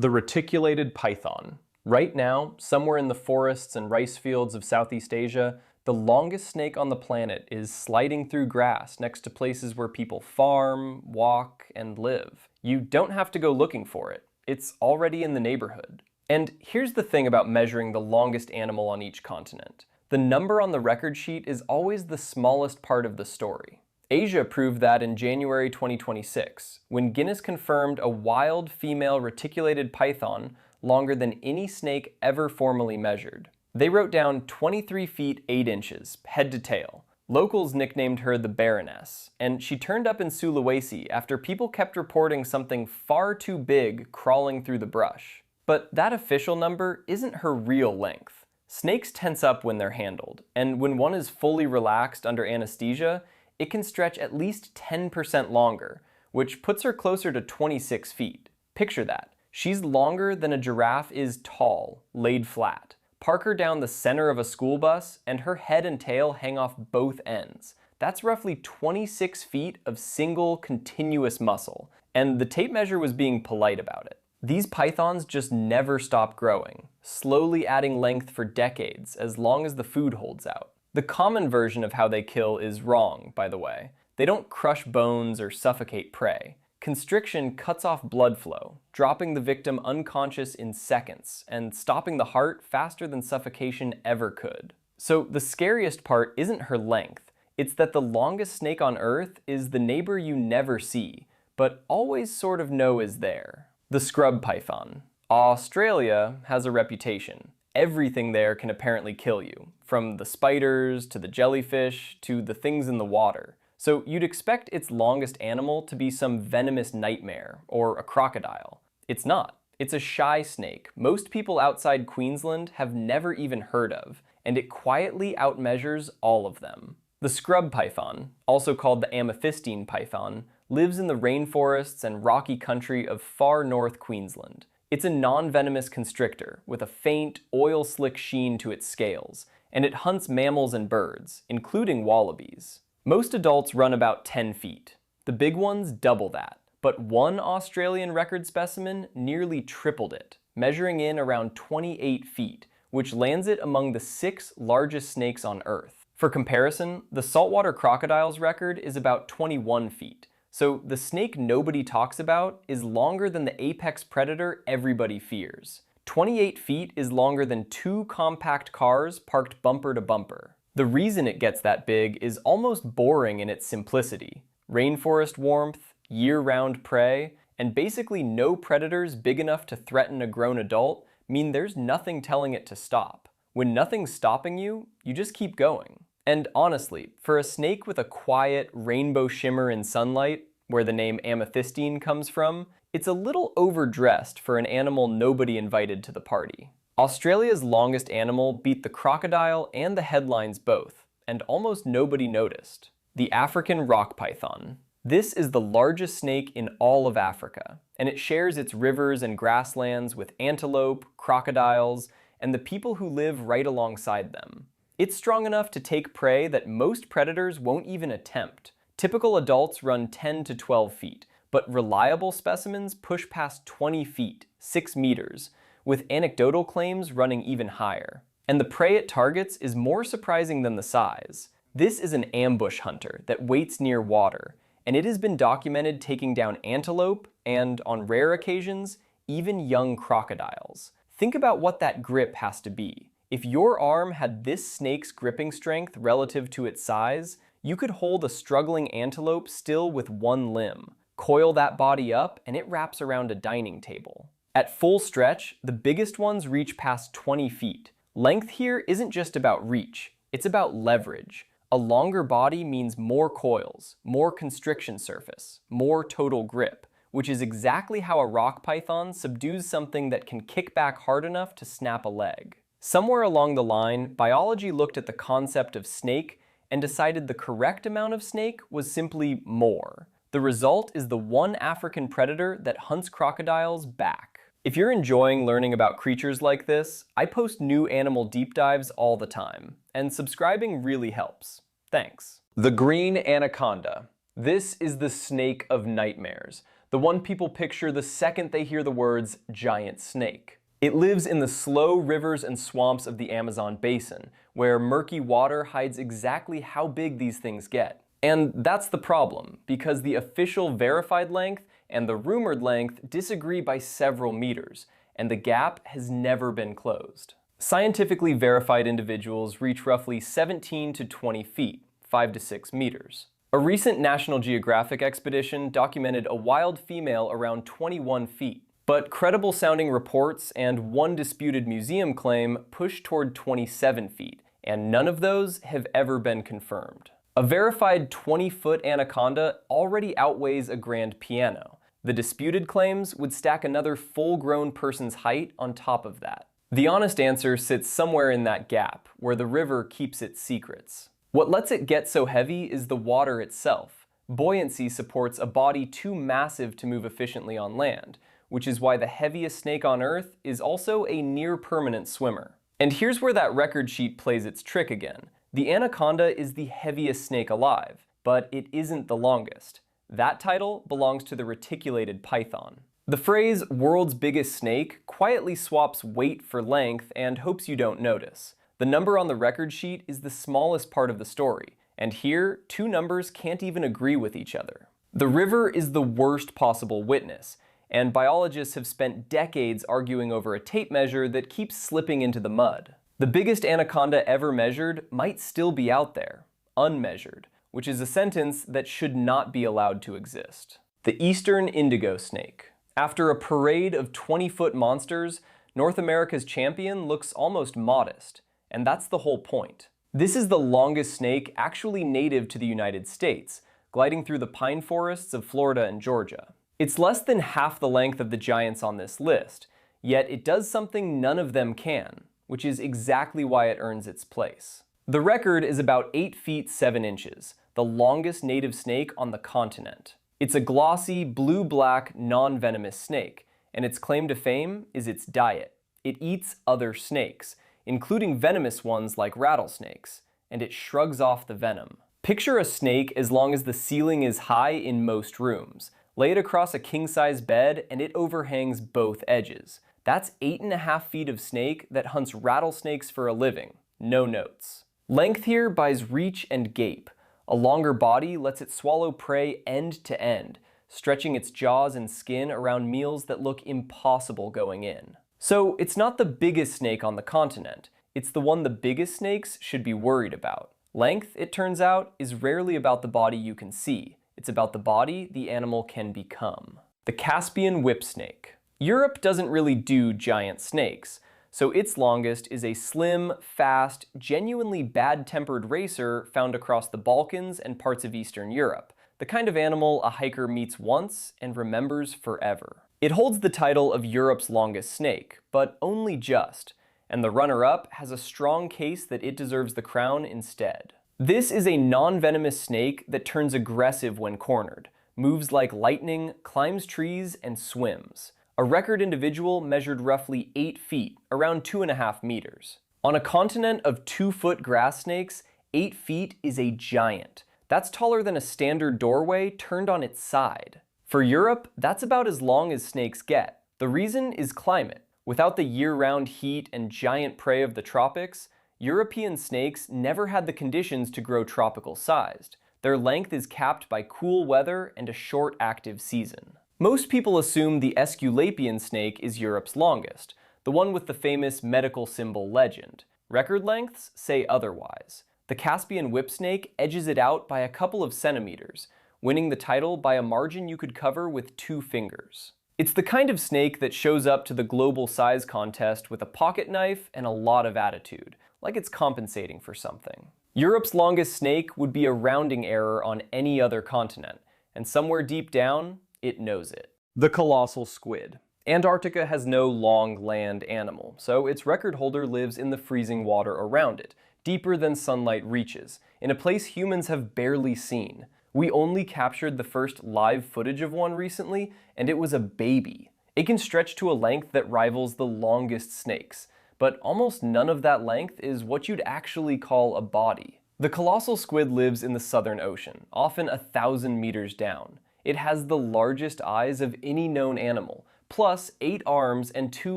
The reticulated python. Right now, somewhere in the forests and rice fields of Southeast Asia, the longest snake on the planet is sliding through grass next to places where people farm, walk, and live. You don't have to go looking for it. It's already in the neighborhood. And here's the thing about measuring the longest animal on each continent. The number on the record sheet is always the smallest part of the story. Asia proved that in January 2026, when Guinness confirmed a wild female reticulated python longer than any snake ever formally measured. They wrote down 23 feet 8 inches, head to tail. Locals nicknamed her the Baroness, and she turned up in Sulawesi after people kept reporting something far too big crawling through the brush. But that official number isn't her real length. Snakes tense up when they're handled, and when one is fully relaxed under anesthesia, it can stretch at least 10% longer, which puts her closer to 26 feet. Picture that. She's longer than a giraffe is tall, laid flat. Park her down the center of a school bus, and her head and tail hang off both ends. That's roughly 26 feet of single, continuous muscle, and the tape measure was being polite about it. These pythons just never stop growing, slowly adding length for decades, as long as the food holds out. The common version of how they kill is wrong, by the way. They don't crush bones or suffocate prey. Constriction cuts off blood flow, dropping the victim unconscious in seconds and stopping the heart faster than suffocation ever could. So the scariest part isn't her length, it's that the longest snake on Earth is the neighbor you never see, but always sort of know is there. The scrub python. Australia has a reputation. Everything there can apparently kill you, from the spiders to the jellyfish to the things in the water. So you'd expect its longest animal to be some venomous nightmare or a crocodile. It's not. It's a shy snake most people outside Queensland have never even heard of, and it quietly outmeasures all of them. The scrub python, also called the amethystine python, lives in the rainforests and rocky country of far north Queensland. It's a non-venomous constrictor with a faint, oil-slick sheen to its scales, and it hunts mammals and birds, including wallabies. Most adults run about 10 feet. The big ones double that, but one Australian record specimen nearly tripled it, measuring in around 28 feet, which lands it among the 6 largest snakes on Earth. For comparison, the saltwater crocodile's record is about 21 feet. So the snake nobody talks about is longer than the apex predator everybody fears. 28 feet is longer than 2 compact cars parked bumper to bumper. The reason it gets that big is almost boring in its simplicity. Rainforest warmth, year-round prey, and basically no predators big enough to threaten a grown adult mean there's nothing telling it to stop. When nothing's stopping you, you just keep going. And honestly, for a snake with a quiet, rainbow shimmer in sunlight, where the name amethystine comes from, it's a little overdressed for an animal nobody invited to the party. Australia's longest animal beat the crocodile and the headlines both, and almost nobody noticed. The African rock python. This is the largest snake in all of Africa, and it shares its rivers and grasslands with antelope, crocodiles, and the people who live right alongside them. It's strong enough to take prey that most predators won't even attempt. Typical adults run 10 to 12 feet, but reliable specimens push past 20 feet, 6 meters, with anecdotal claims running even higher. And the prey it targets is more surprising than the size. This is an ambush hunter that waits near water, and it has been documented taking down antelope and, on rare occasions, even young crocodiles. Think about what that grip has to be. If your arm had this snake's gripping strength relative to its size, you could hold a struggling antelope still with one limb. Coil that body up, and it wraps around a dining table. At full stretch, the biggest ones reach past 20 feet. Length here isn't just about reach, it's about leverage. A longer body means more coils, more constriction surface, more total grip, which is exactly how a rock python subdues something that can kick back hard enough to snap a leg. Somewhere along the line, biology looked at the concept of snake and decided the correct amount of snake was simply more. The result is the one African predator that hunts crocodiles back. If you're enjoying learning about creatures like this, I post new animal deep dives all the time, and subscribing really helps. Thanks. The Green Anaconda. This is the snake of nightmares. the one people picture the second they hear the words giant snake. It lives in the slow rivers and swamps of the Amazon basin, where murky water hides exactly how big these things get. And that's the problem, because the official verified length and the rumored length disagree by several meters, and the gap has never been closed. Scientifically verified individuals reach roughly 17 to 20 feet, 5 to 6 meters. A recent National Geographic expedition documented a wild female around 21 feet, but credible-sounding reports and one disputed museum claim push toward 27 feet, and none of those have ever been confirmed. A verified 20-foot anaconda already outweighs a grand piano. The disputed claims would stack another full-grown person's height on top of that. The honest answer sits somewhere in that gap, where the river keeps its secrets. What lets it get so heavy is the water itself. Buoyancy supports a body too massive to move efficiently on land, which is why the heaviest snake on Earth is also a near-permanent swimmer. And here's where that record sheet plays its trick again. The anaconda is the heaviest snake alive, but it isn't the longest. That title belongs to the reticulated python. The phrase "world's biggest snake" quietly swaps weight for length and hopes you don't notice. The number on the record sheet is the smallest part of the story, and here, two numbers can't even agree with each other. The river is the worst possible witness, and biologists have spent decades arguing over a tape measure that keeps slipping into the mud. The biggest anaconda ever measured might still be out there, unmeasured, which is a sentence that should not be allowed to exist. The eastern indigo snake. After a parade of 20-foot monsters, North America's champion looks almost modest, and that's the whole point. This is the longest snake actually native to the United States, gliding through the pine forests of Florida and Georgia. It's less than half the length of the giants on this list, yet it does something none of them can, which is exactly why it earns its place. The record is about 8 feet 7 inches, the longest native snake on the continent. It's a glossy, blue-black, non-venomous snake, and its claim to fame is its diet. It eats other snakes, including venomous ones like rattlesnakes, and it shrugs off the venom. Picture a snake as long as the ceiling is high in most rooms. Lay it across a king-size bed, and it overhangs both edges. That's 8.5 feet of snake that hunts rattlesnakes for a living. No notes. Length here buys reach and gape. A longer body lets it swallow prey end to end, stretching its jaws and skin around meals that look impossible going in. So it's not the biggest snake on the continent. It's the one the biggest snakes should be worried about. Length, it turns out, is rarely about the body you can see. It's about the body the animal can become. The Caspian Whipsnake. Europe doesn't really do giant snakes, so its longest is a slim, fast, genuinely bad-tempered racer found across the Balkans and parts of Eastern Europe, the kind of animal a hiker meets once and remembers forever. It holds the title of Europe's longest snake, but only just, and the runner-up has a strong case that it deserves the crown instead. This is a non-venomous snake that turns aggressive when cornered, moves like lightning, climbs trees, and swims. A record individual measured roughly 8 feet, around 2.5 meters. On a continent of 2-foot grass snakes, 8 feet is a giant. That's taller than a standard doorway turned on its side. For Europe, that's about as long as snakes get. The reason is climate. Without the year-round heat and giant prey of the tropics, European snakes never had the conditions to grow tropical-sized. Their length is capped by cool weather and a short active season. Most people assume the Aesculapian snake is Europe's longest, the one with the famous medical symbol legend. Record lengths say otherwise. The Caspian Whipsnake edges it out by a couple of centimeters, winning the title by a margin you could cover with 2 fingers. It's the kind of snake that shows up to the global size contest with a pocket knife and a lot of attitude, like it's compensating for something. Europe's longest snake would be a rounding error on any other continent, and somewhere deep down, it knows it. The Colossal Squid. Antarctica has no long land animal, so its record holder lives in the freezing water around it, deeper than sunlight reaches, in a place humans have barely seen. We only captured the first live footage of one recently, and it was a baby. It can stretch to a length that rivals the longest snakes, but almost none of that length is what you'd actually call a body. The colossal squid lives in the Southern Ocean, often 1,000 meters down. It has the largest eyes of any known animal, plus 8 arms and 2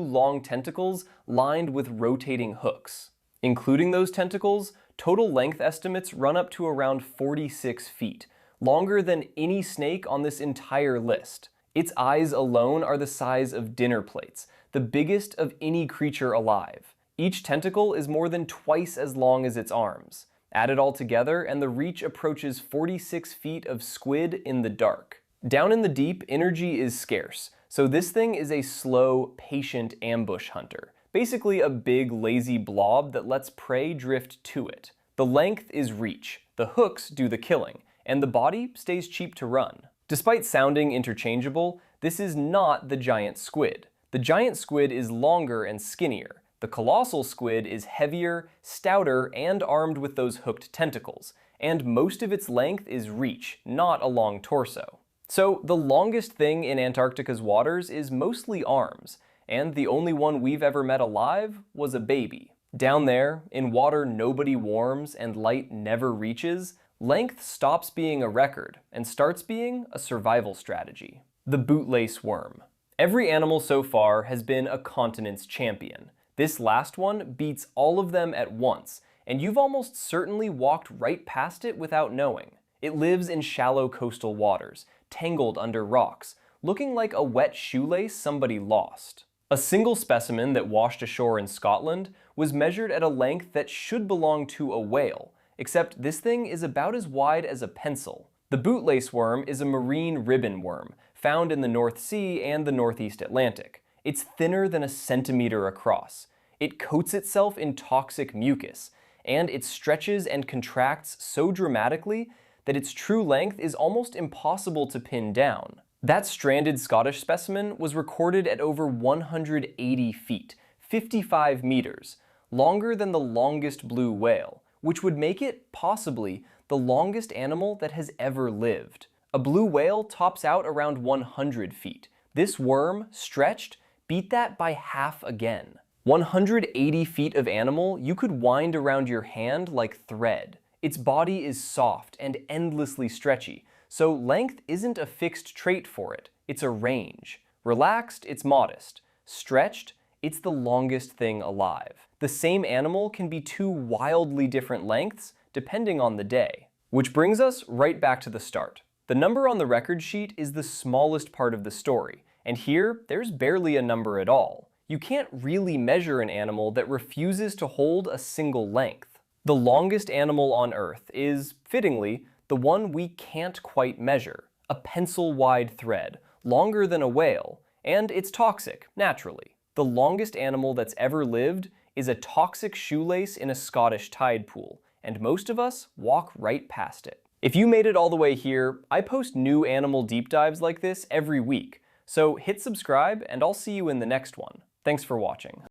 long tentacles lined with rotating hooks. Including those tentacles, total length estimates run up to around 46 feet, longer than any snake on this entire list. Its eyes alone are the size of dinner plates, the biggest of any creature alive. Each tentacle is more than twice as long as its arms. Add it all together and the reach approaches 46 feet of squid in the dark. Down in the deep, energy is scarce, so this thing is a slow, patient ambush hunter. Basically a big, lazy blob that lets prey drift to it. The length is reach, the hooks do the killing, and the body stays cheap to run. Despite sounding interchangeable, this is not the giant squid. The giant squid is longer and skinnier. The colossal squid is heavier, stouter, and armed with those hooked tentacles, and most of its length is reach, not a long torso. So the longest thing in Antarctica's waters is mostly arms, and the only one we've ever met alive was a baby. Down there, in water nobody warms and light never reaches, length stops being a record and starts being a survival strategy. The Bootlace Worm. Every animal so far has been a continent's champion. This last one beats all of them at once, and you've almost certainly walked right past it without knowing. It lives in shallow coastal waters, tangled under rocks, looking like a wet shoelace somebody lost. A single specimen that washed ashore in Scotland was measured at a length that should belong to a whale, except this thing is about as wide as a pencil. The bootlace worm is a marine ribbon worm, found in the North Sea and the Northeast Atlantic. It's thinner than a centimeter across. It coats itself in toxic mucus, and it stretches and contracts so dramatically that its true length is almost impossible to pin down. That stranded Scottish specimen was recorded at over 180 feet, 55 meters, longer than the longest blue whale, which would make it, possibly, the longest animal that has ever lived. A blue whale tops out around 100 feet. This worm, stretched, beat that by half again. 180 feet of animal you could wind around your hand like thread. Its body is soft and endlessly stretchy, so length isn't a fixed trait for it, it's a range. Relaxed, it's modest. Stretched, it's the longest thing alive. The same animal can be 2 wildly different lengths depending on the day. Which brings us right back to the start. The number on the record sheet is the smallest part of the story, and here there's barely a number at all. You can't really measure an animal that refuses to hold a single length. The longest animal on Earth is, fittingly, the one we can't quite measure. A pencil-wide thread, longer than a whale, and it's toxic, naturally. The longest animal that's ever lived is a toxic shoelace in a Scottish tide pool, and most of us walk right past it. If you made it all the way here, I post new animal deep dives like this every week, so hit subscribe and I'll see you in the next one. Thanks for watching.